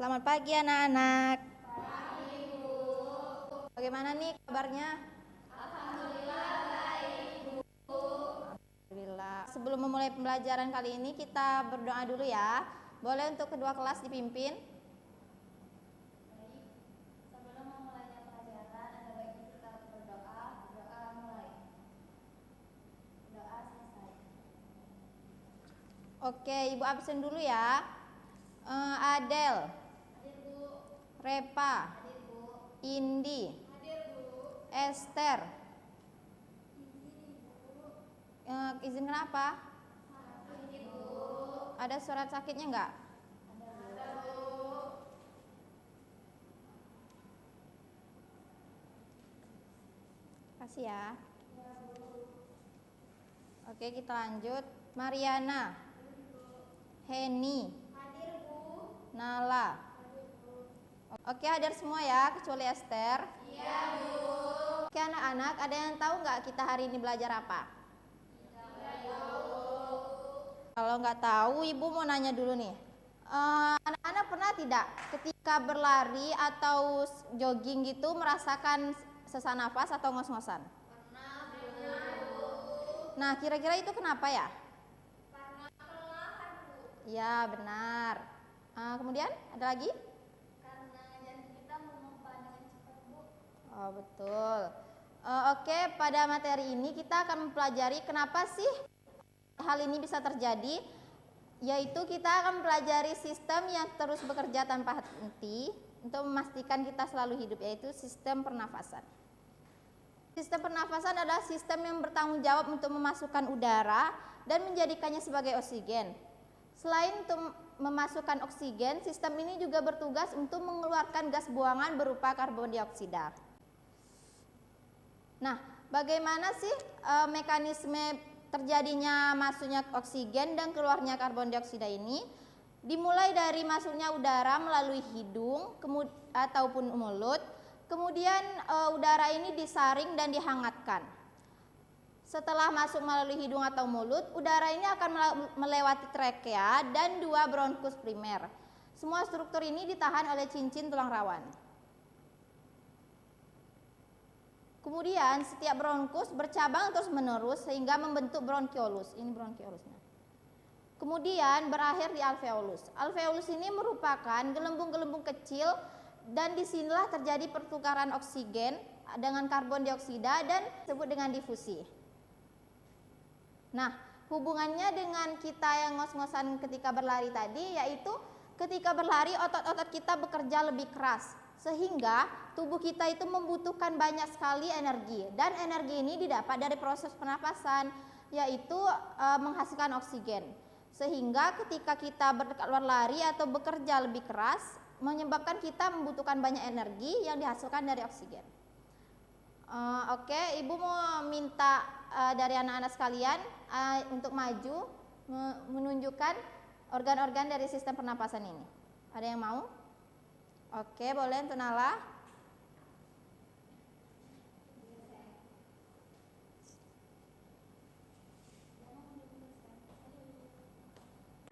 Selamat pagi anak-anak. Pagi, Bu. Bagaimana nih kabarnya? Alhamdulillah baik, Bu. Alhamdulillah. Sebelum memulai pembelajaran kali ini kita berdoa dulu ya. Boleh untuk kedua kelas dipimpin? Baik. Sebelum memulai pelajaran ada baiknya kita berdoa. Doa mulai. Doa selesai. Oke, Ibu absen dulu ya. Adel. Hadir, Bu. Repa. Hadir, Bu. Indi. Hadir, Bu. Esther. Izin, Bu. Izin kenapa? Sakit, Bu. Ada surat sakitnya enggak? Ada, Bu. Kasih ya. Ya, Bu. Oke, kita lanjut. Mariana. Hadir, Bu. Heni. Hadir, Bu. Nala. Hadir, Bu. Oke, hadir semua ya, kecuali Esther. Iya, Bu. Oke anak-anak, ada yang tahu nggak kita hari ini belajar apa? Tidak tahu. Kalau nggak tahu, Ibu mau nanya dulu nih. Anak-anak pernah tidak ketika berlari atau jogging gitu merasakan sesak nafas atau ngos-ngosan? Pernah, Bu. Nah, kira-kira itu kenapa ya? Karena kelelahan, Bu. Ya, benar. Kemudian ada lagi? Karena jantung kita memompa dengan cepat, Bu. Oh, betul. Oke, pada materi ini kita akan mempelajari kenapa sih hal ini bisa terjadi, yaitu kita akan mempelajari sistem yang terus bekerja tanpa henti untuk memastikan kita selalu hidup, yaitu sistem pernafasan. Sistem pernafasan adalah sistem yang bertanggung jawab untuk memasukkan udara dan menjadikannya sebagai oksigen. Selain untuk memasukkan oksigen, sistem ini juga bertugas untuk mengeluarkan gas buangan berupa karbon dioksida. Nah, bagaimana sih mekanisme terjadinya masuknya oksigen dan keluarnya karbon dioksida ini? Dimulai dari masuknya udara melalui hidung ataupun mulut, kemudian udara ini disaring dan dihangatkan. Setelah masuk melalui hidung atau mulut, udara ini akan melewati trakea dan dua bronkus primer. Semua struktur ini ditahan oleh cincin tulang rawan. Kemudian setiap bronkus bercabang terus menerus sehingga membentuk bronkiolus. Ini bronkiolus. Kemudian berakhir di alveolus. Alveolus ini merupakan gelembung-gelembung kecil dan disinilah terjadi pertukaran oksigen dengan karbon dioksida dan disebut dengan difusi. Nah, hubungannya dengan kita yang ngos-ngosan ketika berlari tadi, yaitu ketika berlari otot-otot kita bekerja lebih keras, sehingga tubuh kita itu membutuhkan banyak sekali energi, dan energi ini didapat dari proses pernapasan, yaitu menghasilkan oksigen. Sehingga ketika kita berlari atau bekerja lebih keras, menyebabkan kita membutuhkan banyak energi yang dihasilkan dari oksigen. Oke, Ibu mau minta dari anak-anak sekalian untuk maju menunjukkan organ-organ dari sistem pernapasan ini. Ada yang mau? Oke, boleh untuk Nala.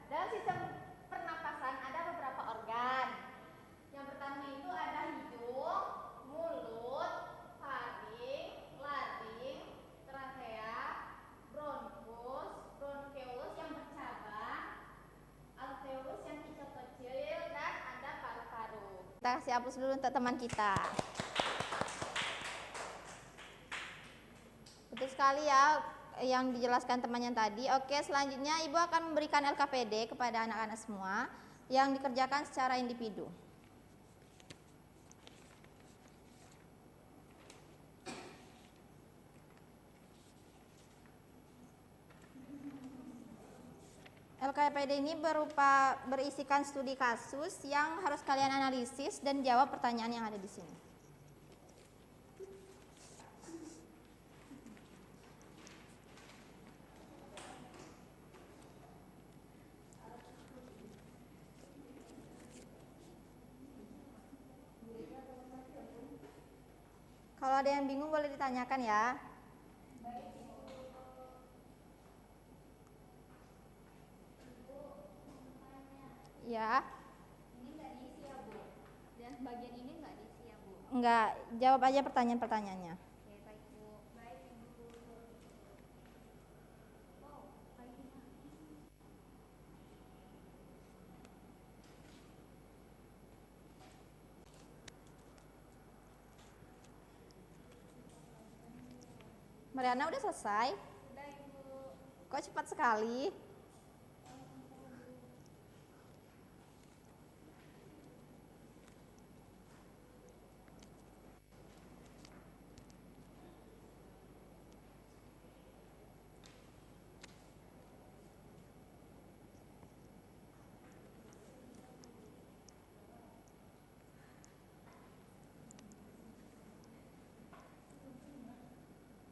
Dalam sistem pernapasan ada beberapa organ. Yang pertama itu ada hidung, mulut, faring, laring, trakea, bronkus, bronkeolus yang bercabang, alveolus yang kecil-kecil, dan ada paru-paru. Kita kasih aplaus dulu untuk teman kita. Betul sekali ya yang dijelaskan temannya tadi. Oke, selanjutnya Ibu akan memberikan LKPD kepada anak-anak semua yang dikerjakan secara individu. LKPD ini berisikan studi kasus yang harus kalian analisis dan jawab pertanyaan yang ada di sini. Kalau ada yang bingung boleh ditanyakan ya. Ya. Ini nggak diisi ya, Bu? bagian ini nggak diisi ya Bu? Enggak, jawab aja pertanyaan-pertanyaannya. Oke, baik Bu. Baik Ibu. Wow, kayak gimana? Mariana udah selesai? Udah Ibu. Kok cepat sekali?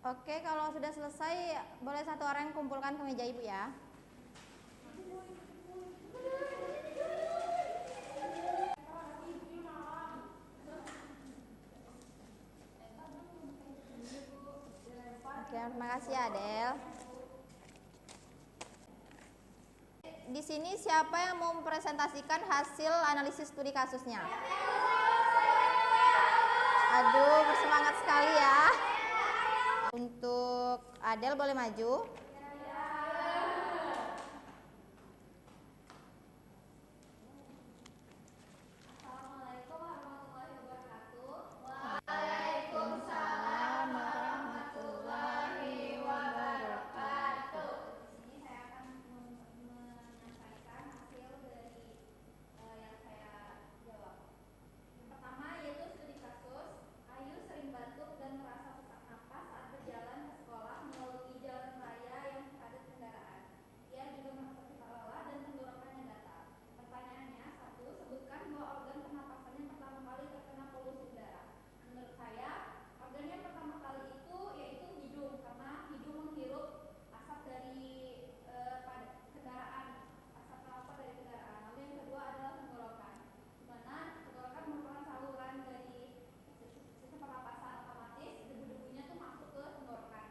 Oke, kalau sudah selesai, boleh satu orang kumpulkan ke meja Ibu ya. Oke, terima kasih Adel. Di sini siapa yang mau mempresentasikan hasil analisis studi kasusnya? Aduh, bersemangat sekali ya. Untuk Adel boleh maju. Assalamualaikum warahmatullahi wabarakatuh. Waalaikumsalam warahmatullahi wabarakatuh. Di sini saya akan menyampaikan hasil dari yang saya jawab. Yang pertama yaitu studi kasus, Ayu sering batuk dan merasa sesak napas saat berjalan ke sekolah melalui jalan raya yang padat kendaraan. Ia juga merasa tidak lelah dan tenggorokannya gatal. Pertanyaannya, satu, sebutkan dua organ pernapasan yang pertama kali terkena polusi udara. Menurut saya, organ yang pertama kali itu yaitu hidung, karena hidung menghirup asap dari kendaraan, asap rokok dari kendaraan. Lalu yang kedua adalah tenggorokan, di mana tenggorokan merupakan saluran dari sistem pernapasan otomatis, debu-debunya tuh masuk ke tenggorokan.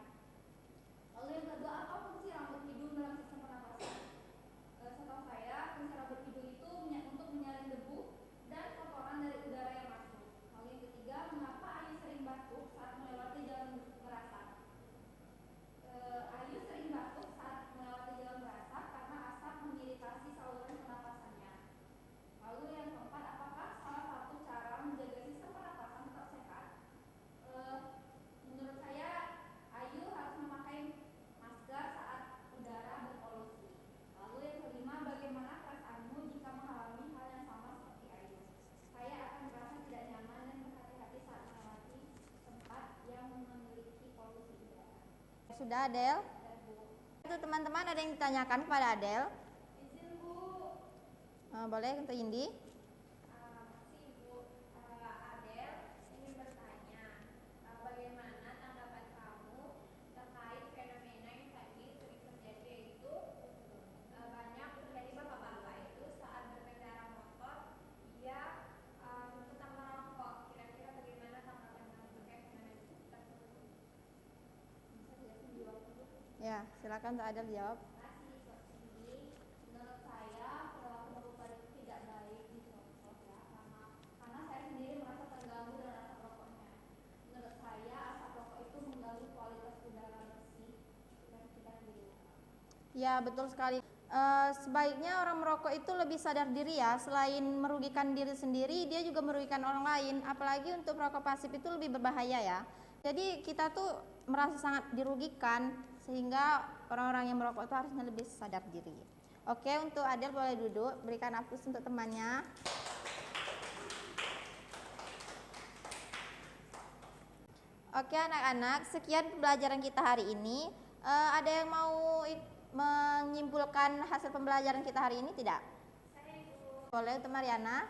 Lalu yang kedua, apa fungsi rambut hidung dalam sistem pernapasan? Setahu saya, fungsi rambut hidung itu untuk menyaring debu dan kotoran dari udara yang masuk. Lalu yang ketiga, mengapa Ayu sering batuk saat melewati jalan berasap? Ayu sering batuk saat melewati jalan berasap karena asap mengiritasi saluran pernapasannya. Lalu yang keempat, apakah salah satu cara menjaga sistem pernapasan tetap sehat? Menurut saya, Ayu harus memakai masker saat udara berpolusi. Lalu yang kelima, bagaimana perasaanmu jika mengalami hal yang sama seperti Ayu? Saya akan merasa tidak nyaman dan berhati-hati saat melewati tempat yang memiliki polusi udara. Sudah Adel? Itu teman-teman ada yang ditanyakan kepada Adel? Izin Bu. Boleh untuk Indi? Makasih Ibu. Adel ingin bertanya, bagaimana tanggapan kamu terkait fenomena yang tadi sering terjadi, yaitu banyak terjadi bapak-bapak itu saat berkendara motor dia tetap merokok. Kira-kira bagaimana tanggapan kamu terkait fenomena tersebut? Bisa jelasin di waktu Bu? Ya, silakan untuk Adel jawab. Menurut saya perilaku bapak itu tidak baik di contoh ya, karena saya sendiri merasa terganggu dengan asap rokoknya. Menurut saya asap rokok itu mengganggu kualitas udara bersih dan kita hidup. Ya, betul sekali. Sebaiknya orang merokok itu lebih sadar diri ya. Selain merugikan diri sendiri, dia juga merugikan orang lain. Apalagi untuk merokok pasif itu lebih berbahaya ya. Jadi kita tuh merasa sangat dirugikan, sehingga orang-orang yang merokok itu harusnya lebih sadar diri. Oke, untuk Adel boleh duduk, berikan aplaus untuk temannya. Oke anak-anak, sekian pembelajaran kita hari ini. Ada yang mau menyimpulkan hasil pembelajaran kita hari ini tidak? Saya Ibu. Boleh untuk Mariana.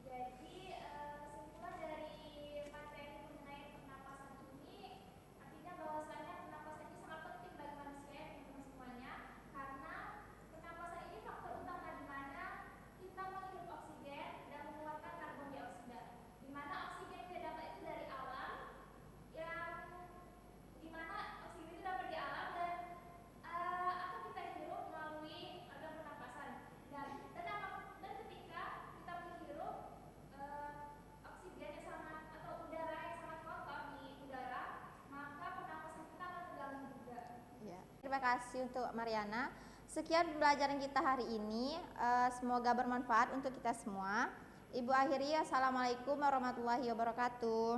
Jadi kesimpulan dari materi mengenai pernapasan ini artinya bahwasanya pernapasan ini sangat penting bagi manusia ya teman-teman semuanya, karena pernapasan ini faktor utama di mana kita menghirup oksigen dan mengeluarkan karbon dioksida, di mana oksigen yang kita dapat itu dari alam, yang di mana oksigen itu dapat di alam dan atau kita hirup melalui organ pernapasan dan ketika terima kasih untuk Mariana. Sekian pembelajaran kita hari ini, semoga bermanfaat untuk kita semua. Ibu akhiri, assalamualaikum warahmatullahi wabarakatuh.